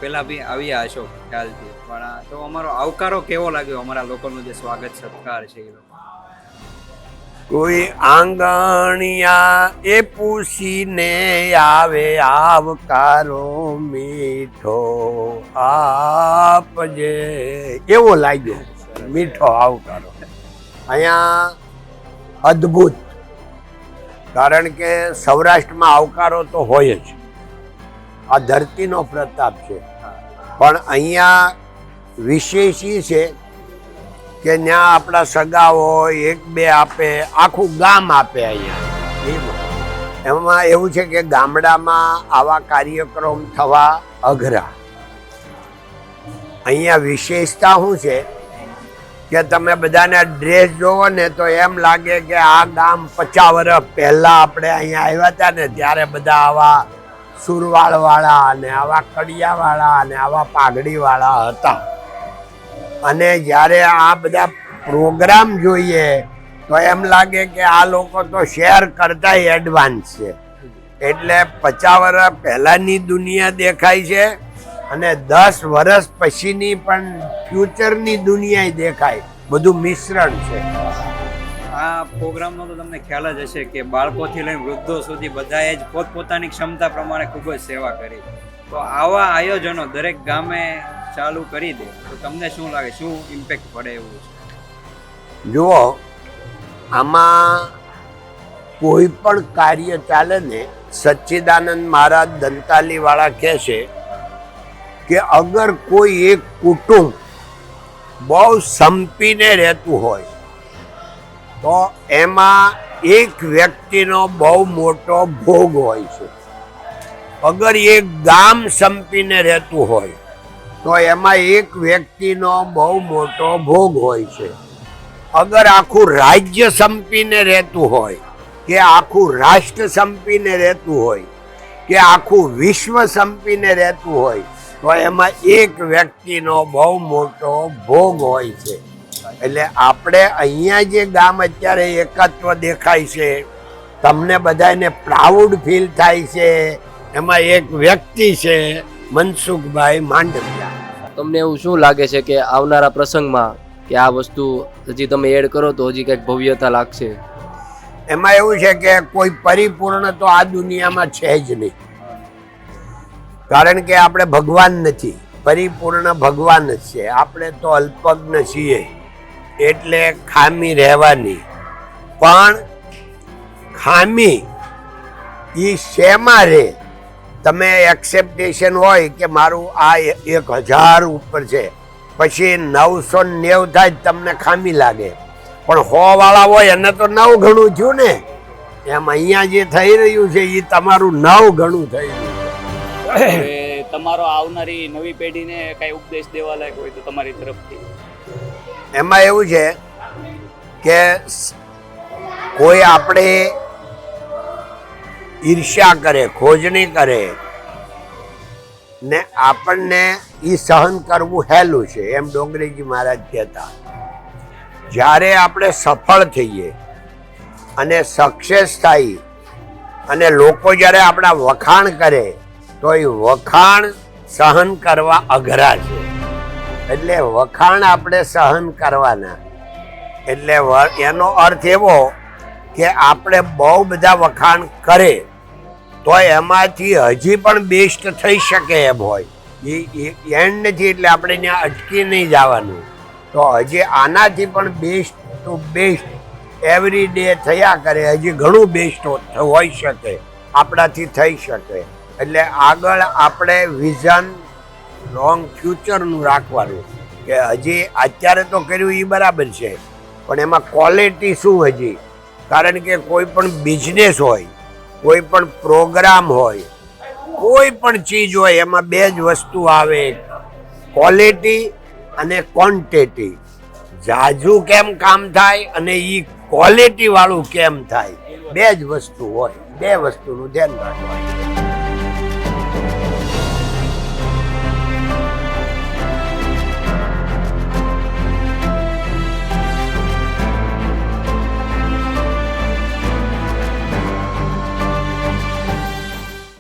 પહેલા બી આવ્યા હશો ખ્યાલથી, પણ તો અમારો આવકારો કેવો લાગ્યો, અમારા લોકોનું જે સ્વાગત સત્કાર છે એ લોકો? કોઈ આંગણિયા એ પૂછીને આવે આવકારો મીઠો આપજે, એવો લાગ્યો મીઠો આવકારો અહીંયા અદ્ભુત. કારણ કે સૌરાષ્ટ્રમાં આવકારો તો હોય જ, આ ધરતીનો પ્રતાપ છે, પણ અહીંયા વિશેષ એ છે કે ત્યાં આપણા સગા હોય, એક બે આપે, આખું ગામ આપે. અહીંયા એમાં એવું છે કે ગામડામાં આવા કાર્યક્રમ થવા અઘરા. અહીંયા વિશેષતા શું છે કે તમે બધાને ડ્રેસ જોવો ને તો એમ લાગે કે આ ગામ 50 વર્ષ પહેલા આપણે અહીંયા આવ્યા હતા ને ત્યારે બધા આવા સુરવાળવાળા અને આવા કડિયાવાળા અને આવા પાઘડીવાળા હતા. અને જ્યારે આ બધા પ્રોગ્રામ જોઈએ તો એમ લાગે કે આ લોકો તો શેર કરતાંય એડવાન્સ છે. એટલે 50 વર્ષ પહેલાંની દુનિયા દેખાય છે અને 10 વર્ષ પછીની પણ ફ્યુચરની દુનિયા દેખાય, બધું મિશ્રણ છે. આ પ્રોગ્રામનો તો તમને ખ્યાલ જ હશે કે બાળકોથી લઈને વૃદ્ધો સુધી બધાએ જ પોતપોતાની ક્ષમતા પ્રમાણે ખૂબ જ સેવા કરી. તો આવા આયોજનો દરેક ગામે ચાલુ કરી દે તો તમને શું લાગે, શું ઇમ્પેક્ટ પડે એવું છે? જુઓ, આમાં કોઈ પણ કાર્ય ચાલે ને, સચ્ચિદાનંદ મહારાજ દંતાલીવાળા કહે છે કે અગર કોઈ એક કુટુંબ બહુ સંપીને રહેતું હોય તો એમાં એક વ્યક્તિનો બહુ મોટો ભોગ હોય છે. અગર એક ગામ સંપીને રહેતું હોય તો એમાં એક વ્યક્તિનો બહુ મોટો ભોગ હોય છે. અગર આખું રાજ્ય સંપીને રહેતું હોય કે આખું રાષ્ટ્ર સંપીને રહેતું હોય કે આખું વિશ્વ સંપીને રહેતું હોય તો એમાં એક વ્યક્તિનો બહુ મોટો ભોગ હોય છે. એટલે આપણે અહીંયા જે ગામ અત્યારે એકત્વ દેખાય છે, તમને બધાને પ્રાઉડ ફીલ થાય છે, એમાં એક વ્યક્તિ છે મનસુખભાઈ માંડવિયા. તમને એવું શું લાગે છે કે આવનારા પ્રસંગમાં કે આ વસ્તુ હજી તમે એડ કરો તો હજી કંઈક ભવ્યતા લાગશે? એમાં એવું છે કે કોઈ પરિપૂર્ણ તો આ દુનિયામાં છે જ નહીં. કારણ કે આપણે ભગવાન નથી, પરિપૂર્ણ ભગવાન જ છે. આપણે તો અલ્પજ્ઞ છીએ એટલે ખામી રહેવાની. પણ ખામી એ શેમાં રહે? તમે એક્સેપ્ટેશન હોય કે મારું આ 1000 ઉપર છે, પછી 990 થાય તમને ખામી લાગે, પણ 100 વાળા હોય એને તો 9 ગણું થયું ને. એમ અહીંયા જે થઈ રહ્યું છે એ તમારું 9 ગણું થઈ રહ્યું છે. તમારો આવનારી નવી પેઢીને કઈ ઉપદેશ દેવા લાયક હોય તો તમારી તરફથી? એમાં એવું છે કે કોઈ આપણે ઈર્ષ્યા કરે, ખોજણી કરે ને આપણને એ સહન કરવું હેલું છે. એમ ડોંગરેજી મહારાજ કહેતા. જ્યારે આપણે સફળ થઈએ અને સક્સેસ થાય અને લોકો જ્યારે આપણા વખાણ કરે તો એ વખાણ સહન કરવા અઘરા છે. એટલે વખાણ આપણે સહન કરવાના. એટલે એનો અર્થ એવો કે આપણે બહુ બધા વખાણ કરે તો એમાંથી હજી પણ બેસ્ટ થઈ શકે એમ હોય. એ એન્ડ નથી, એટલે આપણે ત્યાં અટકી નહીં જવાનું. તો હજી આનાથી પણ best two best every day થયા કરે. હજી ઘણું બેસ્ટ હોઈ શકે, આપણાથી થઈ શકે. એટલે આગળ આપણે વિઝન લોંગ ફ્યુચરનું રાખવાનું કે હજી અત્યારે તો કર્યું એ બરાબર છે, પણ એમાં ક્વોલિટી શું હજી? કારણ કે કોઈ પણ બિઝનેસ હોય, કોઈ પણ પ્રોગ્રામ હોય, કોઈ પણ ચીજ હોય, એમાં 2 જ વસ્તુ આવે, ક્વોલિટી અને ક્વોન્ટિટી. ઝાઝું કેમ કામ થાય અને એ ક્વોલિટી વાળું કેમ થાય, 2 જ વસ્તુ હોય. 2 વસ્તુનું ધ્યાન રાખવાનું.